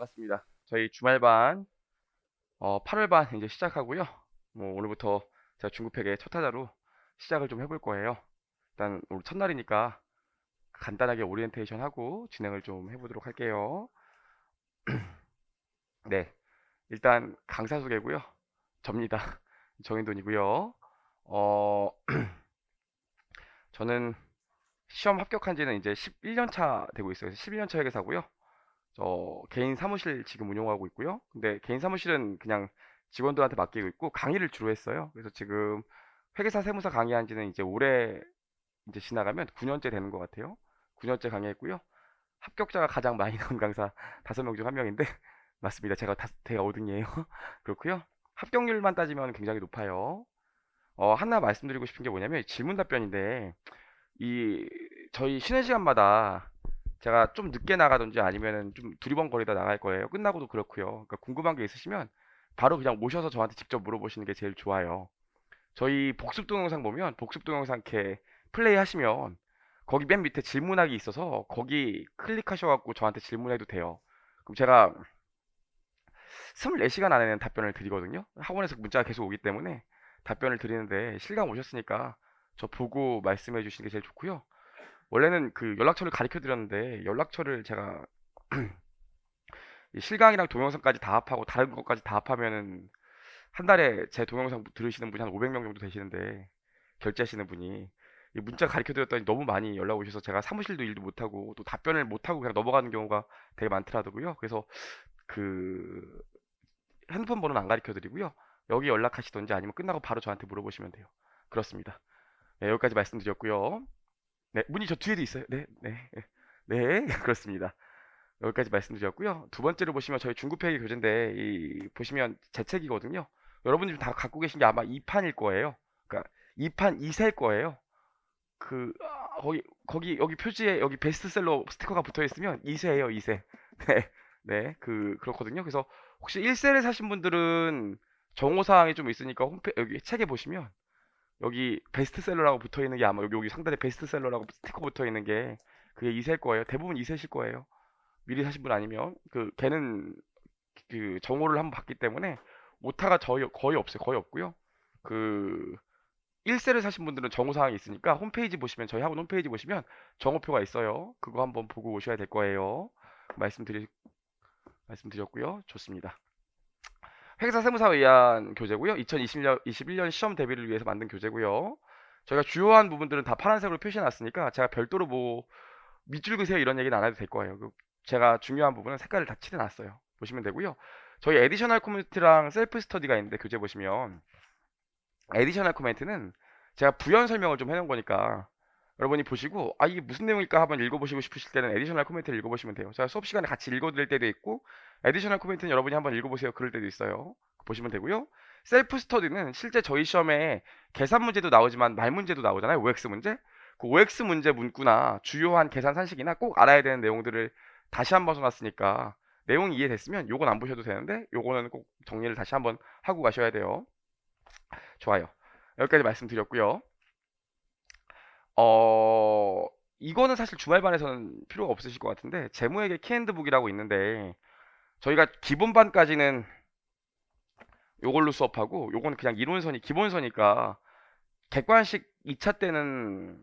반갑습니다. 저희 주말반 8월반 이제 시작하고요. 오늘부터 제가 중급회계 첫 타자로 시작을 좀 해볼 거예요. 일단 오늘 첫날이니까 간단하게 오리엔테이션 하고 진행을 좀 해보도록 할게요. 네, 일단 강사 소개고요. 접니다. 정인돈이고요. 어, 저는 시험 합격한 지는 이제 11년 차 되고 있어요. 11년 차 회계사고요. 저 개인 사무실 지금 운영하고 있고요. 근데 개인 사무실은 그냥 직원들한테 맡기고 있고 강의를 주로 했어요. 그래서 지금 회계사 세무사 강의한 지는 이제 올해 이제 지나가면 9년째 되는 것 같아요. 9년째 강의했고요. 합격자가 가장 많이 나온 강사 5명 중 한 명인데 맞습니다. 제가 5등이에요. 그렇고요. 합격률만 따지면 굉장히 높아요. 하나 말씀드리고 싶은 게 뭐냐면 질문 답변인데 이 저희 쉬는 시간마다 제가 좀 늦게 나가든지 아니면은 좀 두리번거리다 나갈 거예요. 끝나고도 그렇고요. 그러니까 궁금한 게 있으시면 바로 그냥 오셔서 저한테 직접 물어보시는 게 제일 좋아요. 저희 복습 동영상 보면 복습 동영상 이렇게 플레이 하시면 거기 맨 밑에 질문하기 있어서 거기 클릭하셔갖고 저한테 질문해도 돼요. 그럼 제가 24시간 안에는 답변을 드리거든요. 학원에서 문자가 계속 오기 때문에 답변을 드리는데 실감 오셨으니까 저 보고 말씀해 주시는 게 제일 좋고요. 원래는 그 연락처를 가르쳐 드렸는데 연락처를 제가 이 실강이랑 동영상까지 다 합하고 다른 것까지 다 합하면은 한 달에 제 동영상 들으시는 분이 한 500명 정도 되시는데 결제하시는 분이 이 문자 가르쳐 드렸더니 너무 많이 연락 오셔서 제가 사무실도 일도 못하고 또 답변을 못하고 그냥 넘어가는 경우가 되게 많더라고요. 그래서 그 핸드폰 번호는 안 가르쳐 드리고요. 여기 연락하시던지 아니면 끝나고 바로 저한테 물어보시면 돼요. 그렇습니다. 네, 여기까지 말씀드렸고요. 네, 문이 저 뒤에도 있어요. 네, 네, 네, 그렇습니다. 여기까지 말씀드렸고요. 두 번째로 보시면 저희 중급회계 교재인데 이 보시면 제 책이거든요. 여러분들이 다 갖고 계신 게 아마 2판일 거예요. 그러니까 2판 2세일 거예요. 거기 여기 표지에 여기 베스트셀러 스티커가 붙어 있으면 2세예요, 2세. 네. 네. 그렇거든요. 그래서 혹시 1세를 사신 분들은 정보 사항이 좀 있으니까 여기 책에 보시면 여기 베스트셀러라고 붙어 있는 게 아마 여기 상단에 베스트셀러라고 스티커 붙어 있는 게 그게 2세일 거예요. 대부분 2세실 거예요. 미리 사신 분 아니면 걔는 그 정오를 한번 봤기 때문에 오타가 거의 없어요. 거의 없고요. 그 1세를 사신 분들은 정오 사항이 있으니까 홈페이지 보시면 저희 학원 홈페이지 보시면 정오표가 있어요. 그거 한번 보고 오셔야 될 거예요. 말씀드리 말씀드렸고요. 좋습니다. 회계사 세무사에 의한 교재고요. 2021년 시험 대비를 위해서 만든 교재고요. 저희가 주요한 부분들은 다 파란색으로 표시해 놨으니까 제가 별도로 뭐 밑줄 그세요 이런 얘기는 안 해도 될 거예요. 제가 중요한 부분은 색깔을 다 칠해놨어요. 보시면 되고요. 저희 에디셔널 코멘트랑 셀프 스터디가 있는데 교재 보시면 에디셔널 코멘트는 제가 부연 설명을 좀 해놓은 거니까 여러분이 보시고 이게 무슨 내용일까 한번 읽어보시고 싶으실 때는 에디셔널 코멘트를 읽어보시면 돼요. 제가 수업 시간에 같이 읽어드릴 때도 있고 에디셔널 코멘트는 여러분이 한번 읽어보세요 그럴 때도 있어요. 보시면 되고요. 셀프 스터디는 실제 저희 시험에 계산 문제도 나오지만 말 문제도 나오잖아요. OX 문제. 그 OX 문제 문구나 주요한 계산 산식이나 꼭 알아야 되는 내용들을 다시 한번 써놨으니까 내용이 이해됐으면 요건 안 보셔도 되는데 요거는 꼭 정리를 다시 한번 하고 가셔야 돼요. 좋아요. 여기까지 말씀드렸고요. 이거는 사실 주말반에서는 필요가 없으실 것 같은데 재무회계 키핸드북이라고 있는데 저희가 기본반까지는 요걸로 수업하고 요거는 그냥 이론선이 기본서니까 객관식 2차 때는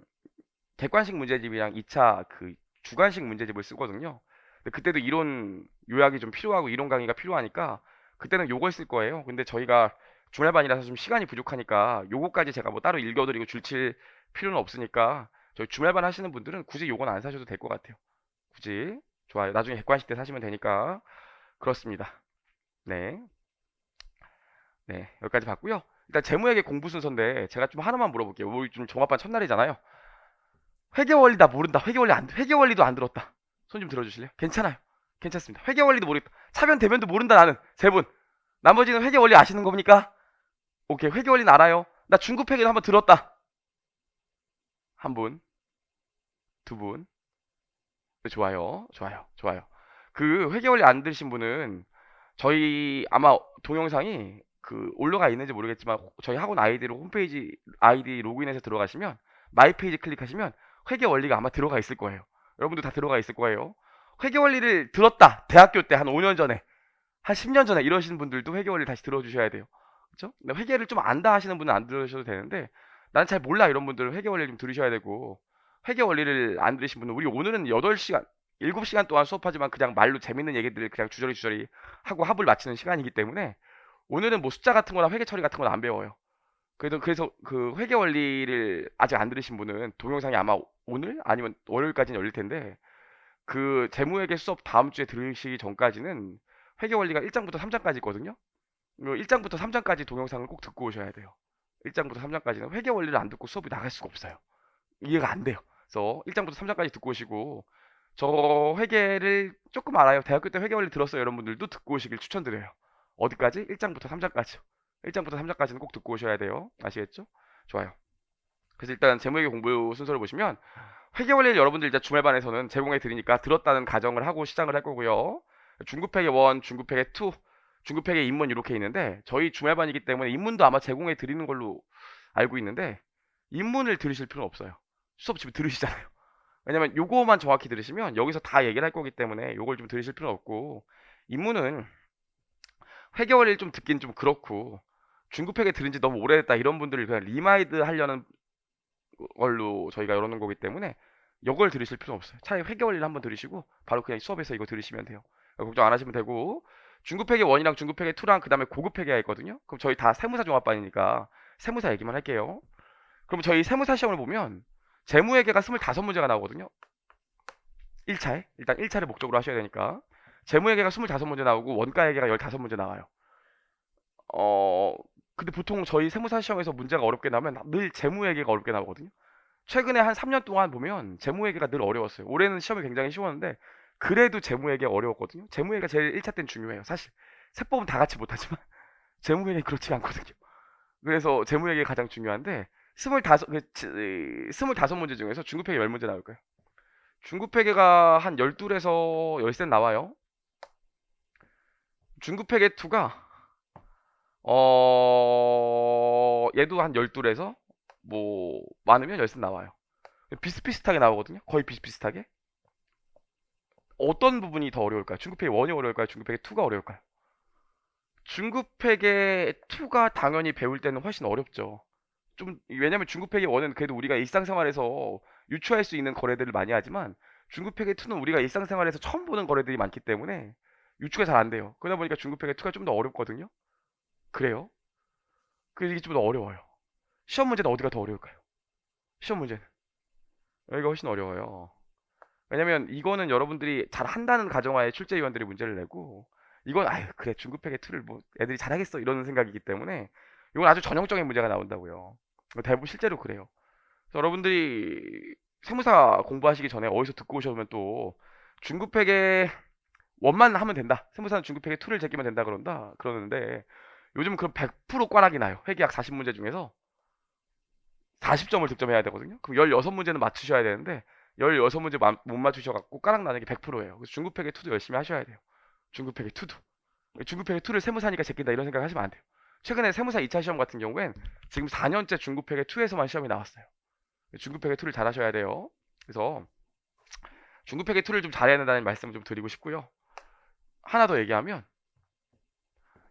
객관식 문제집이랑 2차 그 주관식 문제집을 쓰거든요. 근데 그때도 이론 요약이 좀 필요하고 이론 강의가 필요하니까 그때는 요걸 쓸 거예요. 근데 저희가 주말반이라서 좀 시간이 부족하니까 요거까지 제가 뭐 따로 읽어드리고 줄칠 필요는 없으니까 저희 주말반 하시는 분들은 굳이 요건 안 사셔도 될 것 같아요. 굳이. 좋아요. 나중에 객관식 때 사시면 되니까. 그렇습니다. 네. 네. 여기까지 봤고요. 일단 재무회계 공부 순서인데 제가 좀 하나만 물어볼게요. 우리 좀 종합반 첫날이잖아요. 회계원리 나 모른다. 회계원리도 안 들었다. 손 좀 들어주실래요? 괜찮아요. 괜찮습니다. 회계원리도 모르겠다. 차변 대변도 모른다 나는. 세 분. 나머지는 회계원리 아시는 겁니까? 오케이. 회계원리는 알아요. 나 중급회계도 한번 들었다. 한 분, 두 분. 네, 좋아요. 좋아요. 좋아요. 그 회계원리 안 들으신 분은 저희 아마 동영상이 그 올라가 있는지 모르겠지만 저희 학원 아이디로 홈페이지 아이디 로그인해서 들어가시면 마이 페이지 클릭하시면 회계 원리가 아마 들어가 있을 거예요. 여러분도 다 들어가 있을 거예요. 회계 원리를 들었다. 대학교 때 한 5년 전에, 한 10년 전에 이러시는 분들도 회계 원리 다시 들어주셔야 돼요. 그렇죠? 근데 회계를 좀 안다 하시는 분은 안 들으셔도 되는데 난 잘 몰라 이런 분들은 회계 원리를 좀 들으셔야 되고 회계 원리를 안 들으신 분은 우리 오늘은 8시간, 7시간 동안 수업하지만 그냥 말로 재밌는 얘기들을 그냥 주저리 하고 합을 맞추는 시간이기 때문에 오늘은 뭐 숫자 같은 거나 회계 처리 같은 건 안 배워요. 그래서 그 회계 원리를 아직 안 들으신 분은 동영상이 아마 오늘 아니면 월요일까지는 열릴 텐데 그 재무회계 수업 다음 주에 들으시기 전까지는 회계 원리가 1장부터 3장까지 있거든요. 1장부터 3장까지 동영상을 꼭 듣고 오셔야 돼요. 1장부터 3장까지는 회계 원리를 안 듣고 수업이 나갈 수가 없어요. 이해가 안 돼요. 그래서 1장부터 3장까지 듣고 오시고 저 회계를 조금 알아요. 대학교 때 회계 원리 들었어요. 여러분들도 듣고 오시길 추천드려요. 어디까지? 1장부터 3장까지요. 1장부터 3장까지는 꼭 듣고 오셔야 돼요. 아시겠죠? 좋아요. 그래서 일단 재무회계 공부 순서를 보시면 회계 원리를 여러분들 이제 주말반에서는 제공해 드리니까 들었다는 가정을 하고 시작을 할 거고요. 중급회계 1, 중급회계 2, 중급회계 입문 이렇게 있는데 저희 주말반이기 때문에 입문도 아마 제공해 드리는 걸로 알고 있는데 입문을 들으실 필요는 없어요. 수업 지금 들으시잖아요. 왜냐면 요거만 정확히 들으시면 여기서 다 얘기를 할 거기 때문에 요걸 좀 들으실 필요는 없고 입문은 회계 원리를 좀 듣긴 좀 그렇고 중급회계 들은 지 너무 오래됐다 이런 분들을 그냥 리마이드 하려는 걸로 저희가 열어놓은 거기 때문에 이걸 들으실 필요는 없어요. 차라리 회계 원리를 한번 들으시고 바로 그냥 수업에서 이거 들으시면 돼요. 걱정 안 하시면 되고 중급회계 1이랑 중급회계 2랑 그 다음에 고급회계가 있거든요. 그럼 저희 다 세무사 종합반이니까 세무사 얘기만 할게요. 그럼 저희 세무사 시험을 보면 재무회계가 25문제가 나오거든요. 1차에 일단 1차를 목적으로 하셔야 되니까 재무회계가 25문제 나오고 원가회계가 15문제 나와요. 어 근데 보통 저희 세무사 시험에서 문제가 어렵게 나오면 늘 재무회계가 어렵게 나오거든요. 최근에 한 3년 동안 보면 재무회계가 늘 어려웠어요. 올해는 시험이 굉장히 쉬웠는데 그래도 재무회계 어려웠거든요. 재무회계가 제일 1차 때는 중요해요. 사실 세법은 다 같이 못하지만 재무회계는 그렇지 않거든요. 그래서 재무회계가 가장 중요한데 25문제 중에서 중급회계 10문제 나올 거예요. 중급회계가 한 12에서 13 나와요. 중급회계 2가 얘도 한 12에서 뭐 많으면 13 나와요. 비슷비슷하게 나오거든요. 거의 비슷비슷하게. 어떤 부분이 더 어려울까요? 중급회계 1이 어려울까요? 중급회계 2가 어려울까요? 중급회계 2가 당연히 배울 때는 훨씬 어렵죠. 좀 왜냐면 중급회계 1은 그래도 우리가 일상생활에서 유추할 수 있는 거래들을 많이 하지만 중급회계 2는 우리가 일상생활에서 처음 보는 거래들이 많기 때문에 유추가 잘 안 돼요. 그러다 보니까 중급회계 2가 좀 더 어렵거든요. 그래요? 그래서 이게 좀 더 어려워요. 시험 문제는 어디가 더 어려울까요? 시험 문제는 여기가 훨씬 어려워요. 왜냐면 이거는 여러분들이 잘 한다는 가정하에 출제위원들이 문제를 내고 이건 아유 그래 중급회계 2를 뭐 애들이 잘하겠어 이러는 생각이기 때문에 이건 아주 전형적인 문제가 나온다고요. 대부분 실제로 그래요. 그래서 여러분들이 세무사 공부하시기 전에 어디서 듣고 오셔면 또 중급회계 1만 하면 된다. 세무사는 중급회계 2를 제끼면 된다 그러는데 요즘 그럼 100% 꽈락이 나요. 회계학 40문제 중에서 40점을 득점해야 되거든요. 그럼 16문제는 맞추셔야 되는데 16문제 못 맞추셔갖고 까락 나는 게 100%예요. 그래서 중급회계 2도 열심히 하셔야 돼요. 중급회계 2도. 중급회계 2를 세무사니까 제낀다 이런 생각 하시면 안 돼요. 최근에 세무사 2차 시험 같은 경우엔 지금 4년째 중급회계 2에서만 시험이 나왔어요. 중급회계 2를 잘 하셔야 돼요. 그래서 중급회계 2를 좀 잘해야 된다는 말씀을 좀 드리고 싶고요. 하나 더 얘기하면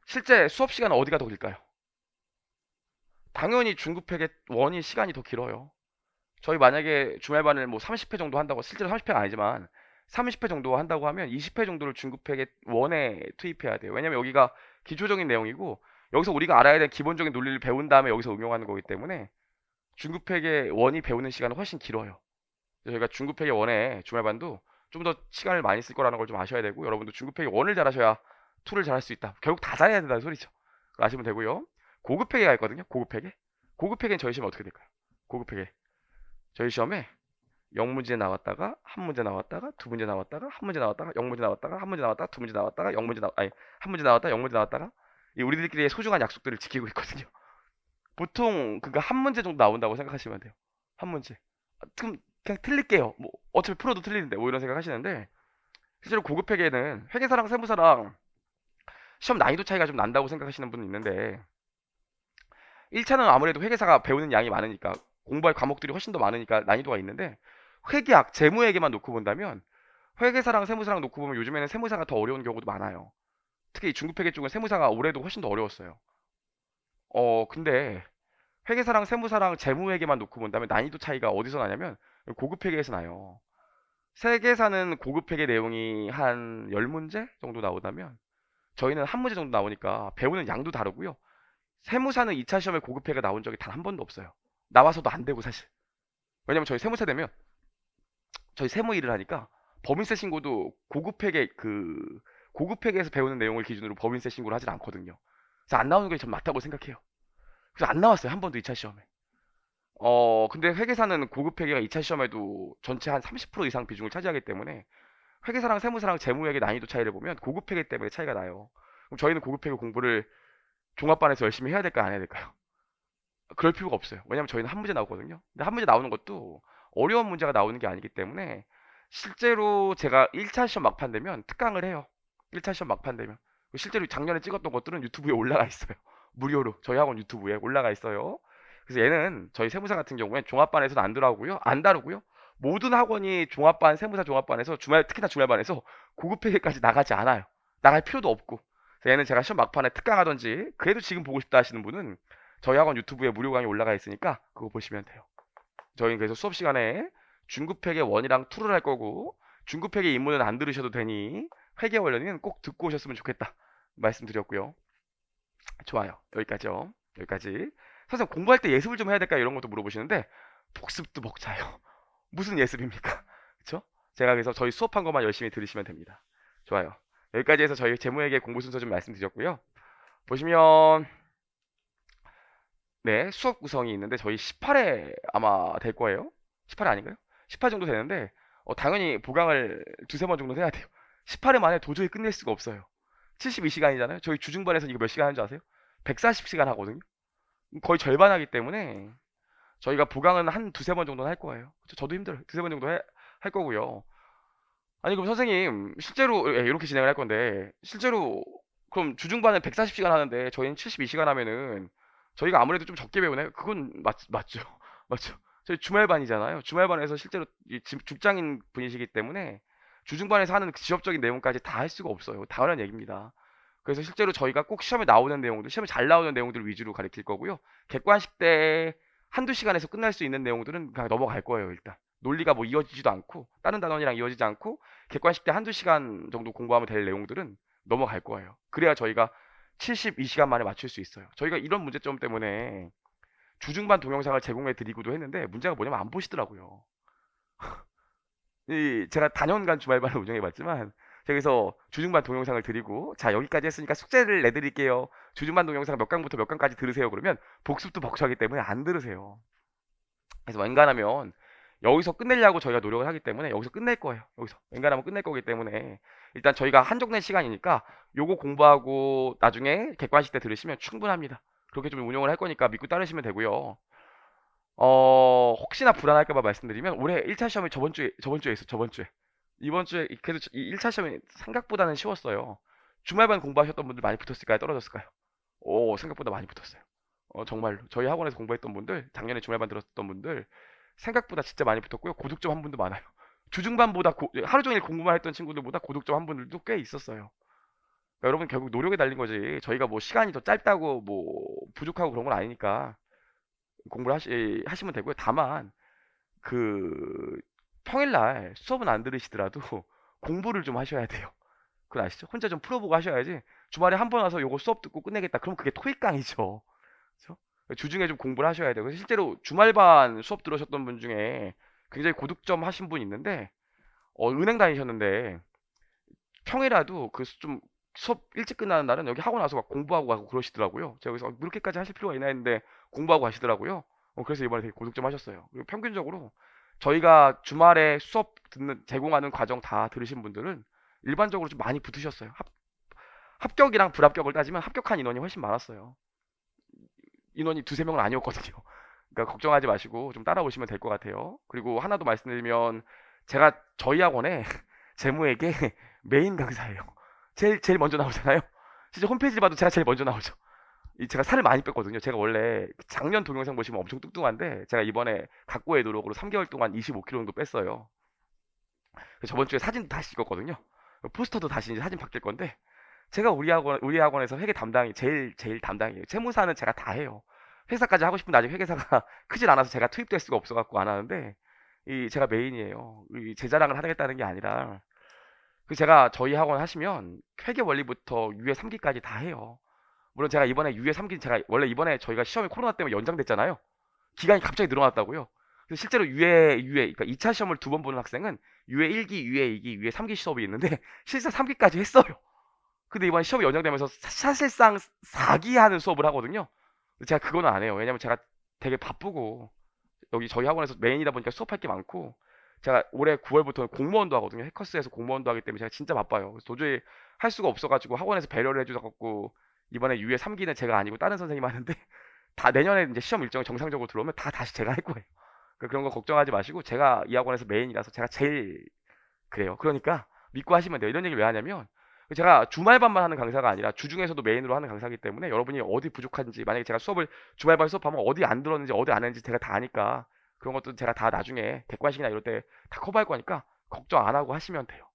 실제 수업 시간은 어디가 더 길까요? 당연히 중급회계 1이 시간이 더 길어요. 저희 만약에 주말반을 뭐 30회 정도 한다고 실제로 30회가 아니지만 30회 정도 한다고 하면 20회 정도를 중급회계 1에 투입해야 돼요. 왜냐면 여기가 기초적인 내용이고 여기서 우리가 알아야 될 기본적인 논리를 배운 다음에 여기서 응용하는 거기 때문에 중급회계 1이 배우는 시간은 훨씬 길어요. 그래서 저희가 중급회계 1에 주말반도 좀 더 시간을 많이 쓸 거라는 걸 좀 아셔야 되고 여러분도 중급회계 1을 잘하셔야 2를 잘할 수 있다. 결국 다 잘해야 된다는 소리죠. 아시면 되고요. 고급회계가 있거든요. 고급회계. 고급회계는 저희 시험 어떻게 될까요? 고급회계. 저희 시험에 0문제 나왔다가 한 문제 나왔다가 두 문제 나왔다가 한 문제 나왔다가 0문제 나왔다가 한 문제 나왔다가 두 문제 나왔다가 0문제 나 아니 한 문제 나왔다 0문제 나왔다가 이 우리들끼리의 소중한 약속들을 지키고 있거든요. 보통 그거 한 문제 정도 나온다고 생각하시면 돼요. 한 문제. 그럼 그냥 틀릴게요. 뭐 어차피 풀어도 틀리는데 뭐 이런 생각하시는데 실제로 고급 회계는 회계사랑 세무사랑 시험 난이도 차이가 좀 난다고 생각하시는 분은 있는데 1차는 아무래도 회계사가 배우는 양이 많으니까 공부할 과목들이 훨씬 더 많으니까 난이도가 있는데 회계학, 재무회계만 놓고 본다면 회계사랑 세무사랑 놓고 보면 요즘에는 세무사가 더 어려운 경우도 많아요. 특히 중급회계 쪽은 세무사가 올해도 훨씬 더 어려웠어요. 근데 회계사랑 세무사랑 재무회계만 놓고 본다면 난이도 차이가 어디서 나냐면 고급회계에서 나요. 세계사는 고급회계 내용이 한 10문제 정도 나오다면 저희는 한 문제 정도 나오니까 배우는 양도 다르고요. 세무사는 2차 시험에 고급회계가 나온 적이 단 한 번도 없어요. 나와서도 안 되고 사실. 왜냐면 저희 세무사 되면 저희 세무 일을 하니까 법인세 신고도 고급회계에서 배우는 내용을 기준으로 법인세 신고를 하질 않거든요. 그래서 안 나오는 게 전 맞다고 생각해요. 그래서 안 나왔어요. 한 번도 2차 시험에. 근데 회계사는 고급회계가 2차 시험에도 전체 한 30% 이상 비중을 차지하기 때문에 회계사랑 세무사랑 재무회계 난이도 차이를 보면 고급회계 때문에 차이가 나요. 그럼 저희는 고급회계 공부를 종합반에서 열심히 해야 될까요? 안 해야 될까요? 그럴 필요가 없어요. 왜냐면 저희는 한 문제 나오거든요. 근데 한 문제 나오는 것도 어려운 문제가 나오는 게 아니기 때문에 실제로 제가 1차 시험 막판 되면 특강을 해요. 1차 시험 막판 되면. 실제로 작년에 찍었던 것들은 유튜브에 올라가 있어요. 무료로. 저희 학원 유튜브에 올라가 있어요. 그래서 얘는 저희 세무사 같은 경우에 종합반에서는 안 들어가고요. 안 다루고요. 모든 학원이 종합반, 세무사 종합반에서 특히나 주말반에서 고급회계까지 나가지 않아요. 나갈 필요도 없고. 그래서 얘는 제가 시험 막판에 특강하던지 그래도 지금 보고 싶다 하시는 분은 저희 학원 유튜브에 무료 강의 올라가 있으니까 그거 보시면 돼요. 저희는 그래서 수업 시간에 중급회계 1이랑 2를 할 거고 중급회계 입문은 안 들으셔도 되니 회계 원래는 꼭 듣고 오셨으면 좋겠다 말씀드렸고요. 좋아요. 여기까지요. 여기까지. 선생님 공부할 때 예습을 좀 해야 될까 이런 것도 물어보시는데 복습도 벅차요. 무슨 예습입니까? 그쵸? 제가 그래서 저희 수업한 것만 열심히 들으시면 됩니다. 좋아요. 여기까지 해서 저희 재무회계 공부 순서 좀 말씀드렸고요. 보시면 네, 수업 구성이 있는데 저희 18회 아마 될 거예요. 18회 아닌가요? 18 정도 되는데 당연히 보강을 두세 번 정도 해야 돼요. 18회 만에 도저히 끝낼 수가 없어요. 72시간이잖아요. 저희 주중반에서 이거 몇 시간 하는 줄 아세요? 140시간 하거든요. 거의 절반 하기 때문에 저희가 보강은 한 두세 번 정도는 할 거예요. 저도 힘들어요. 두세 번 정도 할 거고요. 아니 그럼 선생님 실제로 이렇게 진행을 할 건데 실제로 그럼 주중반에 140시간 하는데 저희는 72시간 하면은 저희가 아무래도 좀 적게 배우나요? 그건 맞죠. 맞죠. 저희 주말반이잖아요. 주말반에서 실제로 직장인 분이시기 때문에 주중반에서 하는 그 지엽적인 내용까지 다 할 수가 없어요. 당연한 얘기입니다. 그래서 실제로 저희가 꼭 시험에 나오는 내용들, 시험에 잘 나오는 내용들 위주로 가르칠 거고요. 객관식 때 한두 시간에서 끝날 수 있는 내용들은 그냥 넘어갈 거예요, 일단. 논리가 뭐 이어지지도 않고, 다른 단원이랑 이어지지 않고, 객관식 때 한두 시간 정도 공부하면 될 내용들은 넘어갈 거예요. 그래야 저희가 72시간 만에 맞출 수 있어요. 저희가 이런 문제점 때문에 주중반 동영상을 제공해 드리고도 했는데 문제가 뭐냐면 안 보시더라고요. 제가 단연간 주말반을 운영해 봤지만 제가 그래서 주중반 동영상을 드리고 자 여기까지 했으니까 숙제를 내드릴게요. 주중반 동영상 몇 강부터 몇 강까지 들으세요. 그러면 복습도 벅차기 때문에 안 들으세요. 그래서 웬간하면 여기서 끝내려고 저희가 노력을 하기 때문에 여기서 끝낼 거예요. 여기서 웬간하면 끝낼 거기 때문에 일단 저희가 한정된 시간이니까 요거 공부하고 나중에 객관식 때 들으시면 충분합니다. 그렇게 좀 운영을 할 거니까 믿고 따르시면 되고요. 혹시나 불안할까 봐 말씀드리면 올해 1차 시험이 저번 주에 있어. 저번 주에. 이번 주에 그래도 이 1차 시험이 생각보다는 쉬웠어요. 주말반 공부하셨던 분들 많이 붙었을까요? 떨어졌을까요? 오, 생각보다 많이 붙었어요. 정말로. 저희 학원에서 공부했던 분들, 작년에 주말반 들었던 분들 생각보다 진짜 많이 붙었고요. 고득점 한 분도 많아요. 주중반보다 하루 종일 공부만 했던 친구들보다 고득점 한 분들도 꽤 있었어요. 그러니까 여러분 결국 노력에 달린 거지. 저희가 뭐 시간이 더 짧다고 뭐 부족하고 그런 건 아니니까 공부를 하시면 되고요. 다만 그 평일날 수업은 안 들으시더라도 공부를 좀 하셔야 돼요. 그건 아시죠? 혼자 좀 풀어보고 하셔야지. 주말에 한 번 와서 요거 수업 듣고 끝내겠다. 그럼 그게 토익 강의죠. 그렇죠? 주중에 좀 공부를 하셔야 돼요. 그래서 실제로 주말반 수업 들으셨던 분 중에 굉장히 고득점 하신 분 있는데 은행 다니셨는데 평일에도 그 좀 수업 일찍 끝나는 날은 여기 학원 와서 막 공부하고 가고 그러시더라고요. 제가 그래서 그렇게까지 하실 필요가 있나 했는데 공부하고 가시더라고요. 그래서 이번에 되게 고득점 하셨어요. 그리고 평균적으로 저희가 주말에 수업 제공하는 과정 다 들으신 분들은 일반적으로 좀 많이 붙으셨어요. 합격이랑 불합격을 따지면 합격한 인원이 훨씬 많았어요. 인원이 두세 명은 아니었거든요. 그러니까 걱정하지 마시고 좀 따라오시면 될 것 같아요. 그리고 하나 더 말씀드리면 제가 저희 학원에 재무에게 메인 강사예요. 제일 먼저 나오잖아요. 진짜 홈페이지를 봐도 제가 제일 먼저 나오죠. 제가 살을 많이 뺐거든요. 제가 원래 작년 동영상 보시면 엄청 뚱뚱한데 제가 이번에 각고의 노력으로 3개월 동안 25kg 정도 뺐어요. 저번 주에 사진도 다시 찍었거든요. 포스터도 다시 이제 사진 바뀔 건데, 제가 우리 학원에서 회계 담당이 제일 담당이에요. 세무사는 제가 다 해요. 회사까지 하고 싶은데 아직 회계사가 크질 않아서 제가 투입될 수가 없어갖고 안 하는데, 제가 메인이에요. 제 자랑을 하겠다는 게 아니라, 제가 저희 학원 하시면 회계 원리부터 유예 3기까지 다 해요. 물론 제가 이번에 유예 3기 제가 원래 이번에 저희가 시험이 코로나 때문에 연장됐잖아요. 기간이 갑자기 늘어났다고요. 그래서 실제로 그러니까 2차 시험을 두 번 보는 학생은 유예 1기, 유예 2기, 유예 3기 시험이 있는데 실제 3기까지 했어요. 근데 이번에 시험이 연장되면서 사실상 4기 하는 수업을 하거든요. 제가 그거는 안 해요. 왜냐면 제가 되게 바쁘고 여기 저희 학원에서 메인이다 보니까 수업할 게 많고 제가 올해 9월부터 공무원도 하거든요. 해커스에서 공무원도 하기 때문에 제가 진짜 바빠요. 그래서 도저히 할 수가 없어가지고 학원에서 배려를 해주셔갖고 이번에 유예 3기는 제가 아니고 다른 선생님 하는데 다 내년에 이제 시험 일정이 정상적으로 들어오면 다 다시 제가 할 거예요. 그런 거 걱정하지 마시고 제가 이 학원에서 메인이라서 제가 제일 그래요. 그러니까 믿고 하시면 돼요. 이런 얘기를 왜 하냐면 제가 주말반만 하는 강사가 아니라 주중에서도 메인으로 하는 강사이기 때문에 여러분이 어디 부족한지 만약에 제가 수업을 주말반 수업하면 어디 안 들었는지 어디 안 했는지 제가 다 아니까 그런 것도 제가 다 나중에 객관식이나 이럴 때 다 커버할 거니까 걱정 안 하고 하시면 돼요.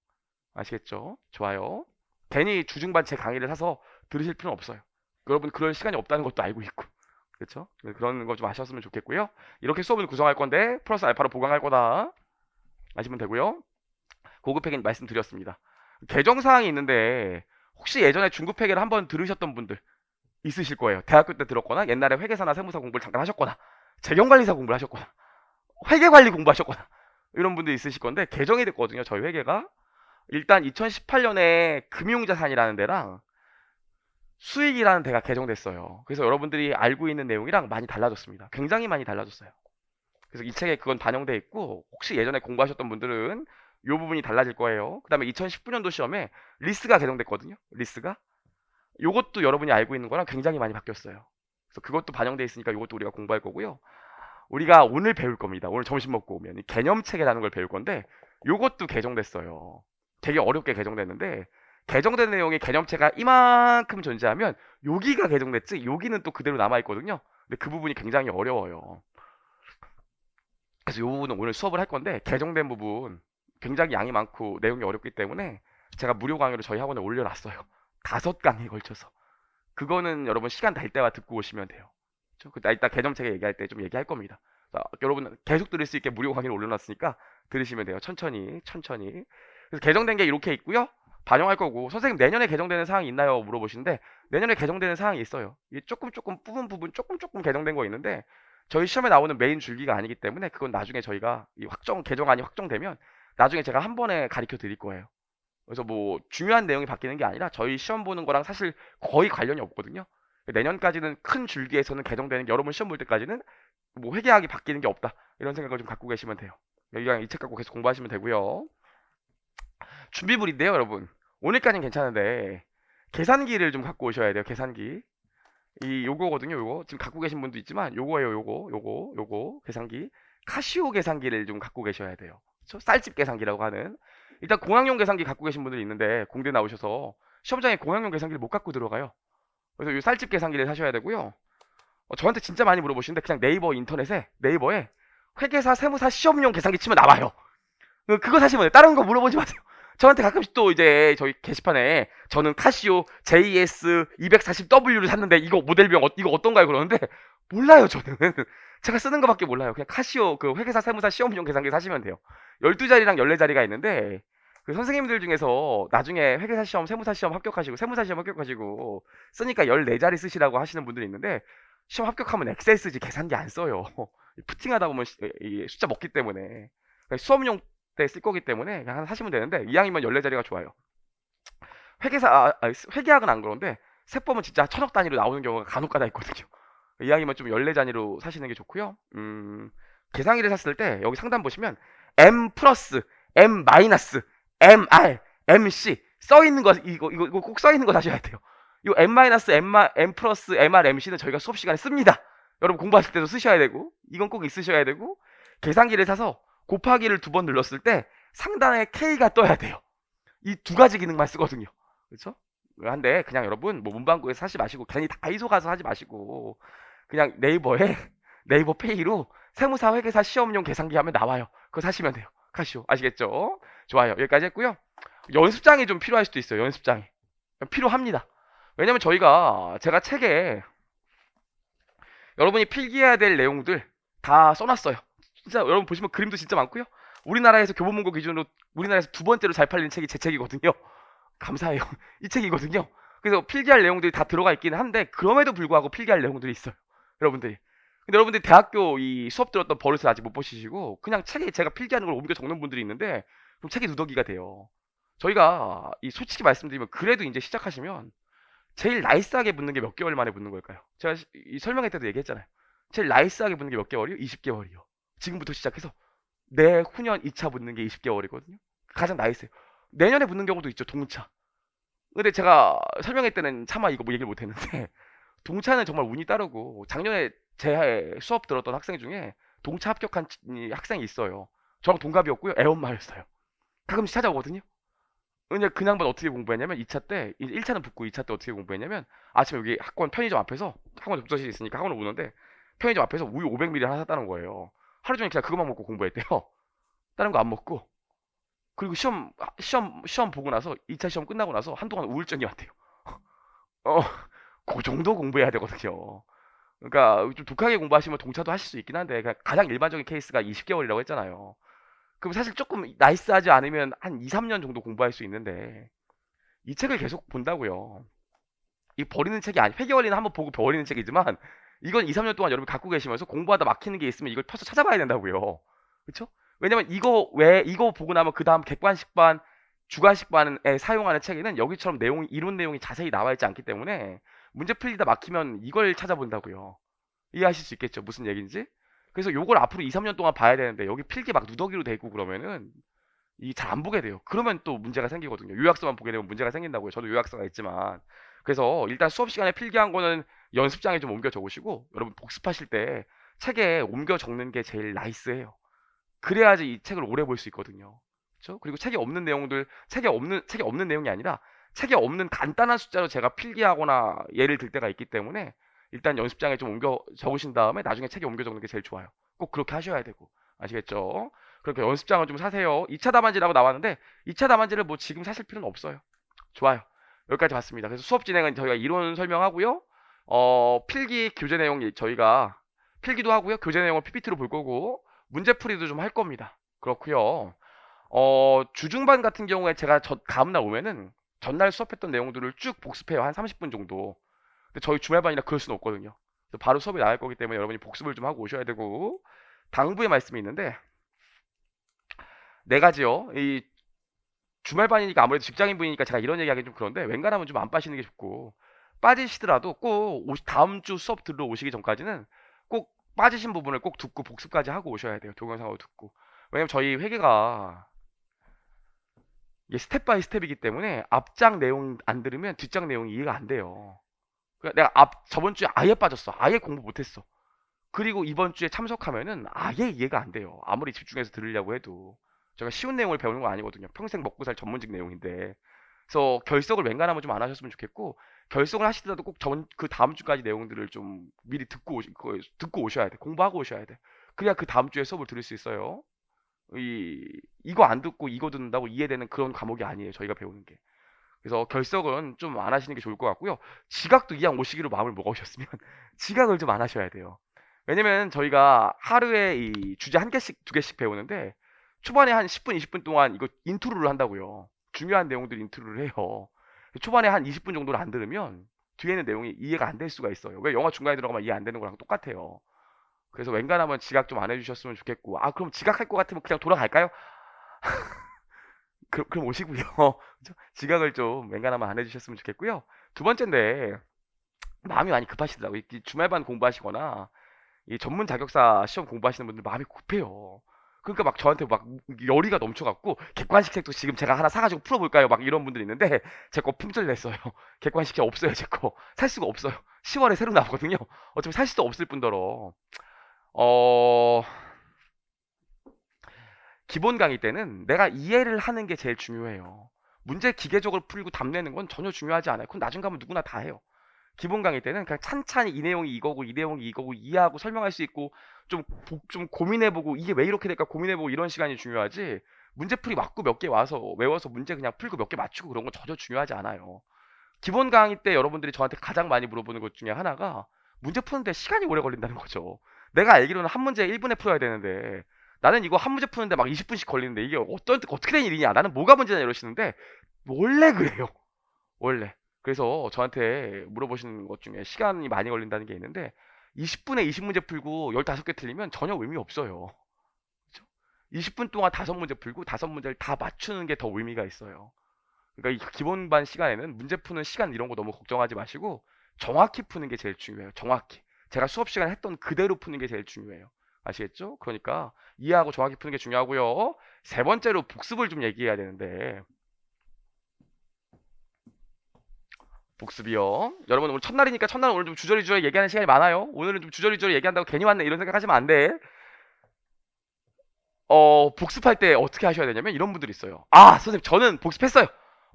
아시겠죠? 좋아요. 괜히 주중반 제 강의를 사서 들으실 필요는 없어요. 여러분 그럴 시간이 없다는 것도 알고 있고 그렇죠? 그런 거 좀 아셨으면 좋겠고요. 이렇게 수업을 구성할 건데 플러스 알파로 보강할 거다 아시면 되고요. 고급 회계 말씀드렸습니다. 개정 사항이 있는데 혹시 예전에 중급 회계를 한번 들으셨던 분들 있으실 거예요. 대학교 때 들었거나 옛날에 회계사나 세무사 공부를 잠깐 하셨거나 재경관리사 공부를 하셨거나 회계관리 공부하셨거나 이런 분들 있으실 건데 개정이 됐거든요. 저희 회계가 일단 2018년에 금융자산이라는 데랑 수익이라는 데가 개정됐어요. 그래서 여러분들이 알고 있는 내용이랑 많이 달라졌습니다. 굉장히 많이 달라졌어요. 그래서 이 책에 그건 반영돼 있고 혹시 예전에 공부하셨던 분들은 이 부분이 달라질 거예요. 그 다음에 2019년도 시험에 리스가 개정됐거든요. 리스가 요것도 여러분이 알고 있는 거랑 굉장히 많이 바뀌었어요. 그래서 그것도 반영돼 있으니까 요것도 우리가 공부할 거고요. 우리가 오늘 배울 겁니다. 오늘 점심 먹고 오면 개념체계라는 걸 배울 건데 요것도 개정됐어요. 되게 어렵게 개정됐는데 개정된 내용이 개념체가 이만큼 존재하면 여기가 개정됐지 여기는 또 그대로 남아있거든요. 근데 그 부분이 굉장히 어려워요. 그래서 이 부분은 오늘 수업을 할 건데 개정된 부분 굉장히 양이 많고 내용이 어렵기 때문에 제가 무료 강의로 저희 학원에 올려놨어요. 5강에 걸쳐서. 그거는 여러분 시간 날 때와 듣고 오시면 돼요. 이따 개념체계 얘기할 때 좀 얘기할 겁니다. 자, 여러분 계속 들을 수 있게 무료 강의를 올려놨으니까 들으시면 돼요. 천천히. 그래서 개정된 게 이렇게 있고요. 반영할 거고 선생님 내년에 개정되는 사항이 있나요? 물어보시는데 내년에 개정되는 사항이 있어요. 이게 조금 부분 조금 개정된 거 있는데 저희 시험에 나오는 메인 줄기가 아니기 때문에 그건 나중에 저희가 개정안이 확정되면 나중에 제가 한 번에 가르쳐 드릴 거예요. 그래서 뭐 중요한 내용이 바뀌는 게 아니라 저희 시험 보는 거랑 사실 거의 관련이 없거든요. 내년까지는 큰 줄기에서는 개정되는 게 여러분 시험 볼 때까지는 뭐 회계학이 바뀌는 게 없다. 이런 생각을 좀 갖고 계시면 돼요. 여기가 이 책 갖고 계속 공부하시면 되고요. 준비물인데요, 여러분. 오늘까지는 괜찮은데 계산기를 좀 갖고 오셔야 돼요. 계산기. 요거거든요. 요거. 지금 갖고 계신 분도 있지만 요거예요. 요거 계산기. 카시오 계산기를 좀 갖고 계셔야 돼요. 그렇죠? 쌀집 계산기라고 하는. 일단 공학용 계산기 갖고 계신 분들이 있는데 공대 나오셔서 시험장에 공학용 계산기를 못 갖고 들어가요. 그래서 이 쌀집 계산기를 사셔야 되고요. 저한테 진짜 많이 물어보시는데 그냥 네이버에 회계사 세무사 시험용 계산기 치면 나와요. 그거 사시면 돼요. 다른 거 물어보지 마세요. 저한테 가끔씩 또 이제 저희 게시판에 저는 카시오 JS240W를 샀는데 이거 모델명 이거 어떤가요? 그러는데 몰라요 저는. 제가 쓰는 거밖에 몰라요. 그냥 카시오 그 회계사 세무사 시험용 계산기 사시면 돼요. 12자리랑 14자리가 있는데 그 선생님들 중에서 나중에 회계사 시험, 세무사 시험 합격하시고 쓰니까 14자리 쓰시라고 하시는 분들이 있는데 시험 합격하면 엑셀 쓰지 계산기 안 써요. 푸팅하다 보면 숫자 먹기 때문에 그러니까 수업용 때 쓸 거기 때문에 그냥 하나 사시면 되는데 이왕이면 14자리가 좋아요. 회계학은 안 그런데 세법은 진짜 천억 단위로 나오는 경우가 간혹가다 있거든요. 이왕이면 좀 14자리로 사시는 게 좋고요. 계산기를 샀을 때 여기 상단 보시면 M 플러스, M 마이너스, MR, MC 써 있는 거 이거 꼭 써 있는 거 사셔야 돼요. 이 M 마이너스, M 플러스, MR, MC는 저희가 수업 시간에 씁니다. 여러분 공부하실 때도 쓰셔야 되고 이건 꼭 있으셔야 되고 계산기를 사서 곱하기를 2번 눌렀을 때 상단에 K가 떠야 돼요. 이 두 가지 기능만 쓰거든요. 그렇죠? 한데 그냥 여러분 뭐 문방구에서 사지 마시고 괜히 다이소 가서 사지 마시고 그냥 네이버 페이로 세무사 회계사 시험용 계산기 하면 나와요. 그거 사시면 돼요. 생각하시오. 아시겠죠? 좋아요. 여기까지 했고요. 연습장이 좀 필요할 수도 있어요. 연습장이. 필요합니다. 왜냐면 제가 책에 여러분이 필기해야 될 내용들 다 써놨어요. 진짜 여러분 보시면 그림도 진짜 많고요. 우리나라에서 교보문고 기준으로 우리나라에서 두 번째로 잘 팔리는 책이 제 책이거든요. 감사해요. 이 책이거든요. 그래서 필기할 내용들이 다 들어가 있기는 한데 그럼에도 불구하고 필기할 내용들이 있어요. 여러분들이. 근데 여러분들이 대학교 이 수업 들었던 버릇을 아직 못 보시고 그냥 책에 제가 필기하는 걸 옮겨 적는 분들이 있는데 그럼 책이 누더기가 돼요. 저희가 이 솔직히 말씀드리면 그래도 이제 시작하시면 제일 나이스하게 붙는 게 몇 개월 만에 붙는 걸까요? 제가 이 설명회 때도 얘기했잖아요. 제일 나이스하게 붙는 게 몇 개월이요? 20개월이요. 지금부터 시작해서 내후년 2차 붙는 게 20개월이거든요. 가장 나이스해요. 내년에 붙는 경우도 있죠. 동차. 근데 제가 설명회 때는 차마 이거 뭐 얘기를 못 했는데 동차는 정말 운이 따르고 작년에 제 수업 들었던 학생 중에 동차 합격한 학생이 있어요. 저랑 동갑이었고요. 애엄마였어요. 가끔씩 찾아오거든요. 근데 그 양반 어떻게 공부했냐면 2차 때 1차는 붙고 2차 때 어떻게 공부했냐면 아침에 여기 학원 편의점 앞에서 학원 독서실이 있으니까 학원을 오는데 편의점 앞에서 우유 500ml 하나 샀다는 거예요. 하루 종일 그냥 그것만 먹고 공부했대요. 다른 거 안 먹고. 그리고 시험 보고 나서 2차 시험 끝나고 나서 한동안 우울증이 왔대요. 어, 그 정도 공부해야 되거든요. 그러니까 좀 독하게 공부하시면 동차도 하실 수 있긴 한데 가장 일반적인 케이스가 20개월이라고 했잖아요. 그럼 사실 조금 나이스하지 않으면 한 2, 3년 정도 공부할 수 있는데 이 책을 계속 본다고요. 이 버리는 책이 아니 회계원리는 한번 보고 버리는 책이지만 이건 2, 3년 동안 여러분 갖고 계시면서 공부하다 막히는 게 있으면 이걸 펴서 찾아봐야 된다고요. 그렇죠? 왜냐면 이거 보고 나면 그다음 객관식반, 주관식반에 사용하는 책에는 여기처럼 이론 내용이 자세히 나와 있지 않기 때문에 문제 풀리다 막히면 이걸 찾아본다고요. 이해하실 수 있겠죠? 무슨 얘기인지? 그래서 요걸 앞으로 2, 3년 동안 봐야 되는데 여기 필기 막 누더기로 되고 그러면은 이 잘 안 보게 돼요. 그러면 또 문제가 생기거든요. 요약서만 보게 되면 문제가 생긴다고요. 저도 요약서가 있지만. 그래서 일단 수업 시간에 필기한 거는 연습장에 좀 옮겨 적으시고 여러분 복습하실 때 책에 옮겨 적는 게 제일 나이스해요. 그래야지 이 책을 오래 볼 수 있거든요. 그렇죠? 그리고 책에 없는 내용이 아니라 책에 없는 간단한 숫자로 제가 필기하거나 예를 들 때가 있기 때문에 일단 연습장에 좀 옮겨 적으신 다음에 나중에 책에 옮겨 적는 게 제일 좋아요. 꼭 그렇게 하셔야 되고. 아시겠죠? 그렇게 연습장을 좀 사세요. 2차 답안지라고 나왔는데 2차 답안지를 뭐 지금 사실 필요는 없어요. 좋아요. 여기까지 봤습니다. 그래서 수업 진행은 저희가 이론 설명하고요. 필기 교재 내용 저희가 필기도 하고요. 교재 내용을 PPT로 볼 거고 문제풀이도 좀 할 겁니다. 그렇고요. 주중반 같은 경우에 제가 다음날 오면은 전날 수업했던 내용들을 쭉 복습해요. 한 30분 정도. 근데 저희 주말반이라 그럴 수는 없거든요. 그래서 바로 수업이 나갈 거기 때문에 여러분이 복습을 좀 하고 오셔야 되고 당부의 말씀이 있는데 네 가지요. 이 주말반이니까 아무래도 직장인분이니까 제가 이런 얘기하기 좀 그런데 웬간하면 좀 안 빠지는 게 좋고 빠지시더라도 꼭 다음 주 수업 들러 오시기 전까지는 꼭 빠지신 부분을 꼭 듣고 복습까지 하고 오셔야 돼요. 동영상으로 듣고. 왜냐면 저희 회계가 이게 스텝 바이 스텝이기 때문에 앞장 내용 안 들으면 뒷장 내용이 이해가 안 돼요. 그러니까 내가 저번 주에 아예 빠졌어. 아예 공부 못했어. 그리고 이번 주에 참석하면은 아예 이해가 안 돼요. 아무리 집중해서 들으려고 해도. 제가 쉬운 내용을 배우는 건 아니거든요. 평생 먹고 살 전문직 내용인데. 그래서 결석을 웬간하면 좀 안 하셨으면 좋겠고, 결석을 하시더라도 꼭 그 다음 주까지 내용들을 좀 미리 듣고 오셔야 돼. 공부하고 오셔야 돼. 그래야 그 다음 주에 수업을 들을 수 있어요. 이거 안 듣고 이거 듣는다고 이해되는 그런 과목이 아니에요. 저희가 배우는 게. 그래서 결석은 좀 안 하시는 게 좋을 것 같고요. 지각도 이왕 오시기로 마음을 먹으셨으면 지각을 좀 안 하셔야 돼요. 왜냐면 저희가 하루에 이 주제 한 개씩 두 개씩 배우는데 초반에 한 10분, 20분 동안 이거 인트로를 한다고요. 중요한 내용들 인트로를 해요. 초반에 한 20분 정도를 안 들으면 뒤에는 내용이 이해가 안 될 수가 있어요. 왜 영화 중간에 들어가면 이해 안 되는 거랑 똑같아요. 그래서 웬간하면 지각 좀 안 해주셨으면 좋겠고, 아, 그럼 지각할 것 같으면 그냥 돌아갈까요? 그럼 오시고요. 그죠? 지각을 좀 웬간하면 안 해주셨으면 좋겠고요. 두 번째인데, 마음이 많이 급하시더라고요. 이 주말반 공부하시거나, 이 전문 자격사 시험 공부하시는 분들 마음이 급해요. 그러니까 막 저한테 막 열의가 넘쳐갖고 객관식 책도 지금 제가 하나 사가지고 풀어볼까요? 막 이런 분들이 있는데 제 거 품절 냈어요. 객관식 책 없어요. 제 거 살 수가 없어요. 10월에 새로 나오거든요. 어차피 살 수도 없을 뿐더러 어 기본 강의 때는 내가 이해를 하는 게 제일 중요해요. 문제 기계적으로 풀고 답 내는 건 전혀 중요하지 않아요. 그건 나중 가면 누구나 다 해요. 기본 강의 때는 그냥 찬찬히 이 내용이 이거고 이 내용이 이거고 이해하고 설명할 수 있고 좀 고민해보고 이게 왜 이렇게 될까 고민해보고 이런 시간이 중요하지. 문제풀이 맞고 몇 개 와서 외워서 문제 그냥 풀고 몇 개 맞추고 그런 건 전혀 중요하지 않아요. 기본 강의 때 여러분들이 저한테 가장 많이 물어보는 것 중에 하나가 문제 푸는데 시간이 오래 걸린다는 거죠. 내가 알기로는 한 문제 1분에 풀어야 되는데 나는 이거 한 문제 푸는데 막 20분씩 걸리는데 이게 어떻게 된 일이냐? 나는 뭐가 문제냐 이러시는데 원래 그래요. 원래. 그래서 저한테 물어보시는 것 중에 시간이 많이 걸린다는 게 있는데 20분에 20문제 풀고 15개 틀리면 전혀 의미 없어요. 그죠? 20분 동안 5문제 풀고 5문제를 다 맞추는 게 더 의미가 있어요. 그러니까 이 기본반 시간에는 문제 푸는 시간 이런 거 너무 걱정하지 마시고 정확히 푸는 게 제일 중요해요. 정확히. 제가 수업 시간에 했던 그대로 푸는 게 제일 중요해요. 아시겠죠? 그러니까 이해하고 정확히 푸는 게 중요하고요. 세 번째로 복습을 좀 얘기해야 되는데 복습이요. 여러분 오늘 첫날이니까 첫날은 오늘 좀 주저리주저리 얘기하는 시간이 많아요. 오늘은 좀 주저리주저리 얘기한다고 괜히 왔네 이런 생각하시면 안 돼. 복습할 때 어떻게 하셔야 되냐면 이런 분들이 있어요. 아 선생님 저는 복습했어요.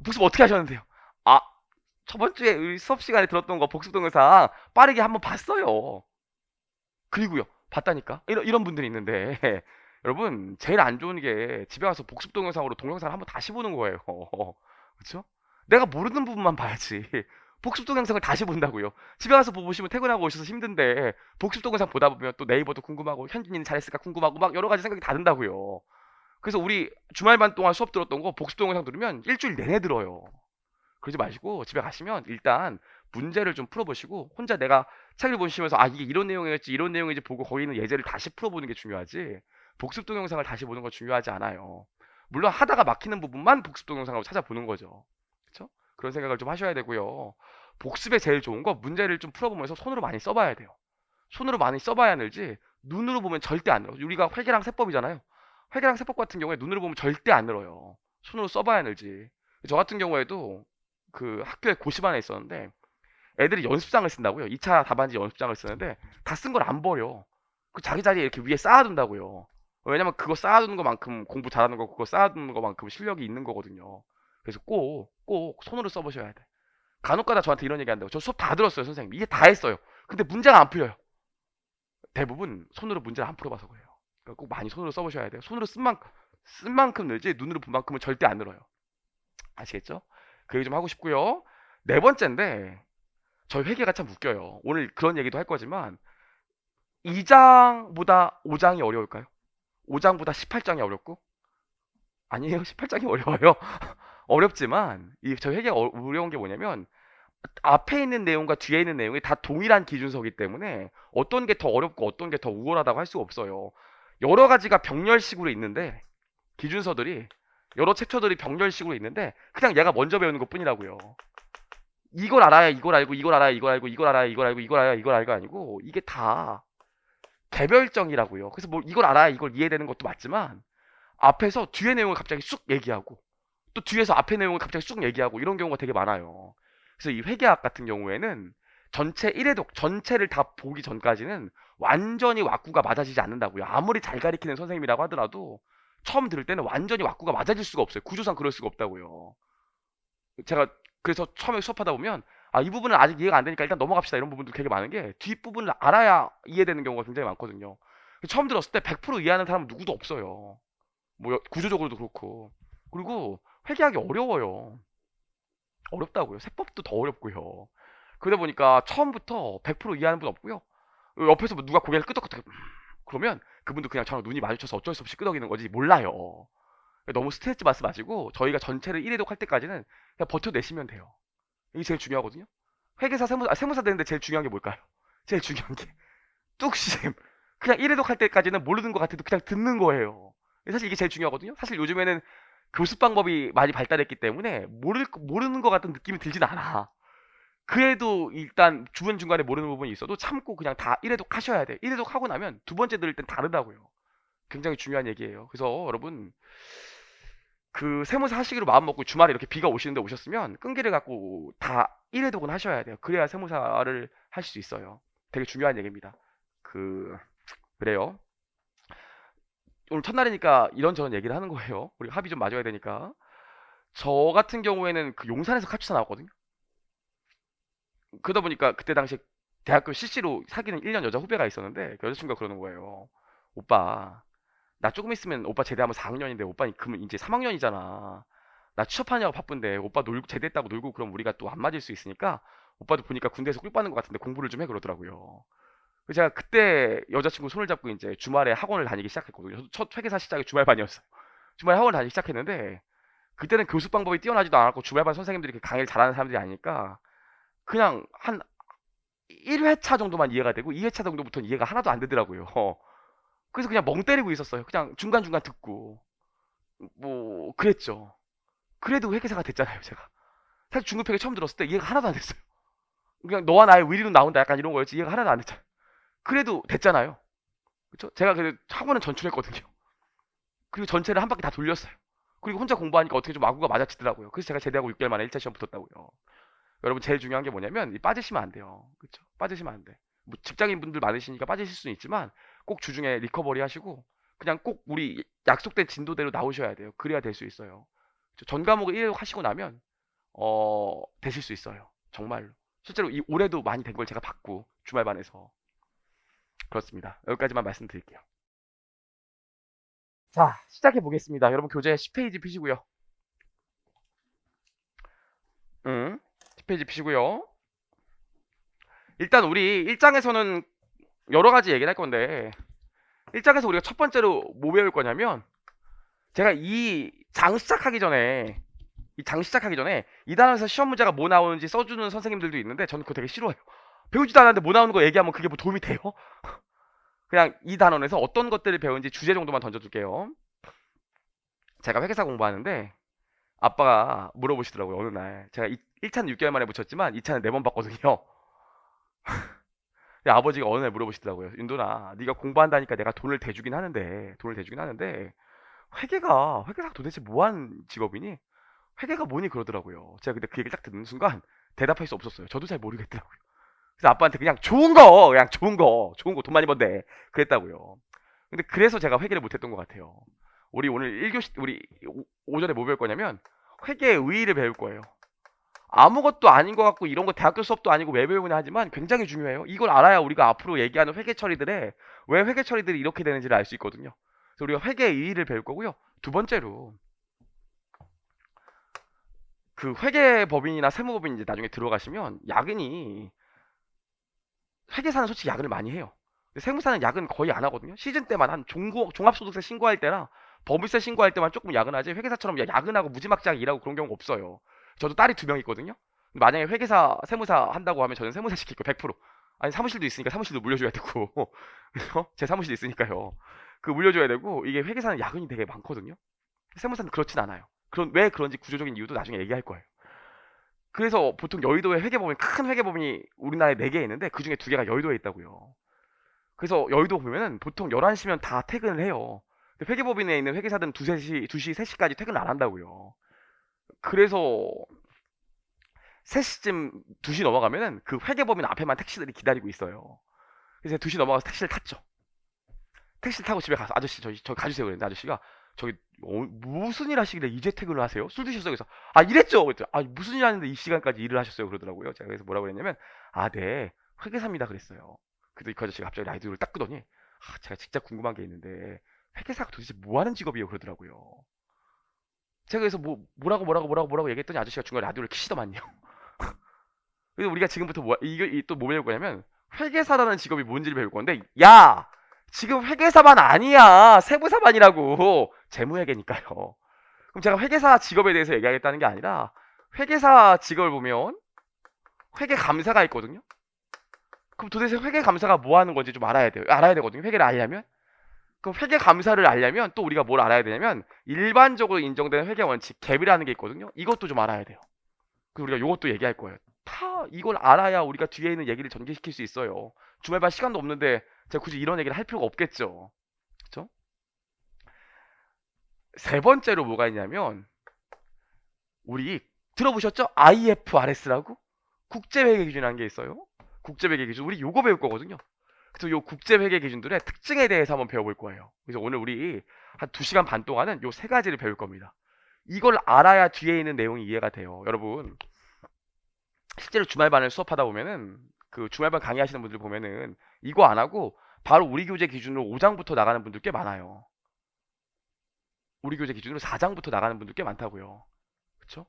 복습 어떻게 하셨는데요? 아 저번 주에 수업 시간에 들었던 거 복습 동영상 빠르게 한번 봤어요. 그리고요 봤다니까 이런 분들이 있는데 여러분 제일 안 좋은 게 집에 와서 복습 동영상으로 동영상을 한번 다시 보는 거예요. 그렇죠? 내가 모르는 부분만 봐야지. 복습 동영상을 다시 본다고요. 집에 가서 보시면 퇴근하고 오셔서 힘든데 복습 동영상 보다 보면 또 네이버도 궁금하고 현진이는 잘했을까 궁금하고 막 여러 가지 생각이 다 든다고요. 그래서 우리 주말반 동안 수업 들었던 거 복습 동영상 들으면 일주일 내내 들어요. 그러지 마시고 집에 가시면 일단 문제를 좀 풀어보시고 혼자 내가 책을 보시면서 아 이게 이런 내용이었지 이런 내용인지 보고 거기 있는 예제를 다시 풀어보는 게 중요하지 복습 동영상을 다시 보는 건 중요하지 않아요. 물론 하다가 막히는 부분만 복습 동영상으로 찾아보는 거죠. 그렇죠? 그런 생각을 좀 하셔야 되고요. 복습에 제일 좋은 거 문제를 좀 풀어보면서 손으로 많이 써봐야 돼요. 손으로 많이 써봐야 늘지 눈으로 보면 절대 안 늘어. 우리가 활계랑 세법이잖아요. 활계랑 세법 같은 경우에 눈으로 보면 절대 안 늘어요. 손으로 써봐야 늘지. 저 같은 경우에도 그 학교에 고시반에 있었는데 애들이 연습장을 쓴다고요. 2차 답안지 연습장을 쓰는데 다 쓴 걸 안 버려. 그 자기 자리에 이렇게 위에 쌓아둔다고요. 왜냐면 그거 쌓아두는 것만큼 공부 잘하는 거 그거 쌓아두는 것만큼 실력이 있는 거거든요. 그래서 꼭 손으로 써보셔야 돼. 간혹가다 저한테 이런 얘기 한다고. 저 수업 다 들었어요, 선생님. 이게 다 했어요. 근데 문제가 안 풀려요. 대부분 손으로 문제를 안 풀어봐서 그래요. 그러니까 꼭 많이 손으로 써보셔야 돼요. 손으로 쓴 만큼 늘지 눈으로 본 만큼은 절대 안 늘어요. 아시겠죠? 그 얘기 좀 하고 싶고요. 네 번째인데 저희 회계가 참 웃겨요. 오늘 그런 얘기도 할 거지만 2장보다 5장이 어려울까요? 5장보다 18장이 어렵고? 아니에요. 18장이 어려워요. 어렵지만 저희 회계가 어려운 게 뭐냐면 앞에 있는 내용과 뒤에 있는 내용이 다 동일한 기준서이기 때문에 어떤 게 더 어렵고 어떤 게 더 우월하다고 할 수가 없어요. 여러 가지가 병렬식으로 있는데 기준서들이 여러 챕터들이 병렬식으로 있는데 그냥 얘가 먼저 배우는 것뿐이라고요. 이걸 알아야 이걸 알고 이걸 알아야 이걸 알고 이걸 알아야 이걸 알고 이걸 알아야 이걸 알고 아니고 이게 다 개별정이라고요. 그래서 뭐 이걸 알아야 이걸 이해되는 것도 맞지만 앞에서 뒤에 내용을 갑자기 쑥 얘기하고 또 뒤에서 앞에 내용을 갑자기 쑥 얘기하고 이런 경우가 되게 많아요. 그래서 이 회계학 같은 경우에는 전체 1회독 전체를 다 보기 전까지는 완전히 왁구가 맞아지지 않는다고요. 아무리 잘 가리키는 선생님이라고 하더라도 처음 들을 때는 완전히 왁구가 맞아질 수가 없어요. 구조상 그럴 수가 없다고요. 제가 그래서 처음에 수업하다 보면 이 부분은 아직 이해가 안 되니까 일단 넘어갑시다 이런 부분도 되게 많은 게 뒷부분을 알아야 이해되는 경우가 굉장히 많거든요. 처음 들었을 때 100% 이해하는 사람은 누구도 없어요. 뭐 구조적으로도 그렇고. 그리고 회계하기 어려워요. 어렵다고요. 세법도 더 어렵고요. 그러다 보니까 처음부터 100% 이해하는 분 없고요. 옆에서 뭐 누가 고개를 끄덕끄덕 그러면 그분도 그냥 저랑 눈이 마주쳐서 어쩔 수 없이 끄덕이는 거지 몰라요. 너무 스트레스 받지 마시고 저희가 전체를 1회독 할 때까지는 그냥 버텨내시면 돼요. 이게 제일 중요하거든요. 회계사 세무사 되는데 제일 중요한 게 뭘까요? 제일 중요한 게 뚝심. 그냥 1회독 할 때까지는 모르는 것 같아도 그냥 듣는 거예요. 사실 이게 제일 중요하거든요. 사실 요즘에는 교습 방법이 많이 발달했기 때문에 모르는 것 같은 느낌이 들진 않아. 그래도 일단 중간중간에 모르는 부분이 있어도 참고 그냥 다 1회독 하셔야 돼. 1회독 하고 나면 두 번째 들을 땐 다르다고요. 굉장히 중요한 얘기예요. 그래서 여러분 그 세무사 하시기로 마음먹고 주말에 이렇게 비가 오시는데 오셨으면 끈기를 갖고 다 1회독은 하셔야 돼요. 그래야 세무사를 하실 수 있어요. 되게 중요한 얘기입니다. 그래요. 오늘 첫날이니까 이런저런 얘기를 하는 거예요. 우리 합의 좀 맞아야 되니까. 저 같은 경우에는 그 용산에서 카투사 나왔거든요. 그러다 보니까 그때 당시 대학교 CC로 사귀는 1년 여자 후배가 있었는데 그 여자친구가 그러는 거예요. 오빠, 나 조금 있으면 오빠 제대하면 4학년인데 오빠 그러면 이제 3학년이잖아. 나 취업하냐고 바쁜데 오빠 놀고 제대했다고 놀고 그럼 우리가 또 안 맞을 수 있으니까 오빠도 보니까 군대에서 꿀 빠는 것 같은데 공부를 좀 해 그러더라고요. 그래서 제가 그때 여자친구 손을 잡고 이제 주말에 학원을 다니기 시작했거든요. 저도 첫 회계사 시작이 주말반이었어요. 주말에 학원 다니기 시작했는데 그때는 교수 방법이 뛰어나지도 않았고 주말반 선생님들이 이렇게 강의를 잘하는 사람들이 아니니까 그냥 한 1회차 정도만 이해가 되고 2회차 정도부터는 이해가 하나도 안 되더라고요. 그래서 그냥 멍 때리고 있었어요. 그냥 중간중간 듣고 뭐 그랬죠. 그래도 회계사가 됐잖아요, 제가. 사실 중급회계 처음 들었을 때 이해가 하나도 안 됐어요. 그냥 너와 나의 의리로 나온다 약간 이런 거였지 이해가 하나도 안 됐잖아요. 그래도 됐잖아요. 그쵸? 제가 그래도 학원은 전출했거든요. 그리고 전체를 한 바퀴 다 돌렸어요. 그리고 혼자 공부하니까 어떻게 좀 아구가 맞아치더라고요. 그래서 제가 제대하고 6개월 만에 1차 시험 붙었다고요. 여러분 제일 중요한 게 뭐냐면 빠지시면 안 돼요. 그쵸? 빠지시면 안 돼. 뭐 직장인 분들 많으시니까 빠지실 수는 있지만 꼭 주중에 리커버리 하시고 그냥 꼭 우리 약속된 진도대로 나오셔야 돼요. 그래야 될 수 있어요. 전 과목을 1 하시고 나면 되실 수 있어요. 정말로. 실제로 이 올해도 많이 된 걸 제가 봤고 주말반에서 그렇습니다. 여기까지만 말씀드릴게요. 자, 시작해 보겠습니다. 여러분 교재 10페이지 피시고요. 10페이지 피시고요. 일단 우리 1장에서는 여러 가지 얘기를 할 건데 1장에서 우리가 첫 번째로 뭐 배울 거냐면 제가 이 장 시작하기 전에 이 단원에서 시험 문제가 뭐 나오는지 써주는 선생님들도 있는데 저는 그거 되게 싫어해요. 배우지도 않았는데 뭐 나오는 거 얘기하면 그게 뭐 도움이 돼요? 그냥 이 단원에서 어떤 것들을 배운지 주제 정도만 던져줄게요. 제가 회계사 공부하는데 아빠가 물어보시더라고요. 어느 날 제가 1차는 6개월 만에 붙였지만 2차는 4번 봤거든요. 아버지가 어느 날 물어보시더라고요. 윤도나 네가 공부한다니까 내가 돈을 대주긴 하는데 회계사가 도대체 뭐하는 직업이니? 회계가 뭐니 그러더라고요. 제가 근데 그 얘기를 딱 듣는 순간 대답할 수 없었어요. 저도 잘 모르겠더라고요. 그래서 아빠한테 그냥 좋은 거 돈 많이 번대 그랬다고요. 근데 그래서 제가 회계를 못했던 것 같아요. 우리 오늘 1교시 우리 오전에 뭐 배울 거냐면 회계의 의의를 배울 거예요. 아무것도 아닌 것 같고 이런 거 대학교 수업도 아니고 왜 배우냐 하지만 굉장히 중요해요. 이걸 알아야 우리가 앞으로 얘기하는 회계 처리들의 왜 회계 처리들이 이렇게 되는지를 알 수 있거든요. 그래서 우리가 회계의 의의를 배울 거고요. 두 번째로 그 회계법인이나 세무법인 이제 나중에 들어가시면 야근이 회계사는 솔직히 야근을 많이 해요. 근데 세무사는 야근 거의 안 하거든요. 시즌 때만 한 종합소득세 신고할 때나 법인세 신고할 때만 조금 야근하지 회계사처럼 야근하고 무지막지하게 일하고 그런 경우가 없어요. 저도 딸이 2명 있거든요. 만약에 회계사, 세무사 한다고 하면 저는 세무사 시킬 거 100%. 아니 사무실도 있으니까 사무실도 물려줘야 되고 제 사무실 있으니까요. 그 물려줘야 되고 이게 회계사는 야근이 되게 많거든요. 세무사는 그렇진 않아요. 왜 그런지 구조적인 이유도 나중에 얘기할 거예요. 그래서 보통 여의도에 회계법인 큰 회계법인이 우리나라에 4개 있는데 그중에 2개가 여의도에 있다고요. 그래서 여의도 보면은 보통 11시면 다 퇴근을 해요. 근데 회계법인에 있는 회계사들은 2시, 3시까지 퇴근 안 한다고요. 그래서 3시쯤 2시 넘어가면은 그 회계법인 앞에만 택시들이 기다리고 있어요. 그래서 2시 넘어가서 택시를 탔죠. 택시를 타고 집에 가서 아저씨 저 가주세요 그랬는데 아저씨가 저기 무슨 일 하시길래 이제 퇴근을 하세요? 술 드셨어요? 그래서 이랬죠. 그랬더니 무슨 일 하는데 이 시간까지 일을 하셨어요? 그러더라고요. 제가 그래서 뭐라고 그랬냐면 네 회계사입니다 그랬어요. 그래서 그 아저씨가 갑자기 라디오를 딱 끄더니 제가 진짜 궁금한 게 있는데 회계사가 도대체 뭐 하는 직업이에요? 그러더라고요. 제가 그래서 뭐라고 얘기했더니 아저씨가 중간에 라디오를 키시더만요. 그래서 우리가 지금부터 이게 또 뭐 배울 거냐면 회계사라는 직업이 뭔지를 배울 건데 야 지금 회계사만 아니야 세무사만이라고 재무회계니까요. 그럼 제가 회계사 직업에 대해서 얘기하겠다는 게 아니라 회계사 직업을 보면 회계감사가 있거든요. 그럼 도대체 회계감사가 뭐 하는 건지 좀 알아야 돼요. 알아야 되거든요. 회계를 알려면. 그럼 회계감사를 알려면 또 우리가 뭘 알아야 되냐면 일반적으로 인정되는 회계 원칙 갭이라는 게 있거든요. 이것도 좀 알아야 돼요. 그리고 우리가 이것도 얘기할 거예요. 다 이걸 알아야 우리가 뒤에 있는 얘기를 전개시킬 수 있어요. 주말반 시간도 없는데 제가 굳이 이런 얘기를 할 필요가 없겠죠. 그렇죠? 세 번째로 뭐가 있냐면 우리 들어보셨죠? IFRS라고 국제회계 기준이라는 게 있어요. 국제회계 기준 우리 요거 배울 거거든요. 그래서 요 국제회계 기준들의 특징에 대해서 한번 배워볼 거예요. 그래서 오늘 우리 한 2시간 반 동안은 요 세 가지를 배울 겁니다. 이걸 알아야 뒤에 있는 내용이 이해가 돼요. 여러분 실제로 주말반을 수업하다 보면은 그 주말반 강의하시는 분들 보면은 이거 안 하고 바로 우리 교재 기준으로 5장부터 나가는 분들 꽤 많아요. 우리 교재 기준으로 4장부터 나가는 분들 꽤 많다고요. 그쵸?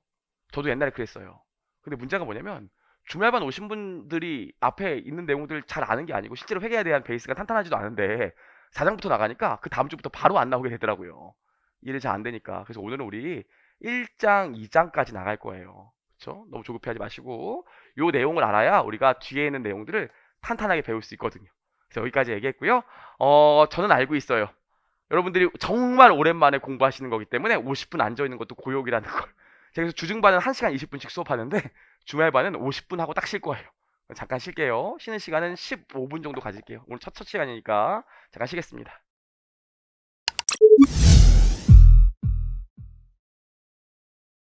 저도 옛날에 그랬어요. 근데 문제가 뭐냐면 주말반 오신 분들이 앞에 있는 내용들 잘 아는 게 아니고 실제로 회계에 대한 베이스가 탄탄하지도 않은데 4장부터 나가니까 그 다음 주부터 바로 안 나오게 되더라고요. 이해를 잘 안 되니까. 그래서 오늘은 우리 1장, 2장까지 나갈 거예요. 그쵸? 너무 조급해하지 마시고 요 내용을 알아야 우리가 뒤에 있는 내용들을 탄탄하게 배울 수 있거든요. 그래서 여기까지 얘기했고요. 저는 알고 있어요. 여러분들이 정말 오랜만에 공부하시는 거기 때문에 50분 앉아 있는 것도 고역이라는 걸. 제가 그래서 주중반은 1시간 20분씩 수업하는데 주말반은 50분 하고 딱 쉴 거예요. 잠깐 쉴게요. 쉬는 시간은 15분 정도 가질게요. 오늘 첫 시간이니까 잠깐 쉬겠습니다.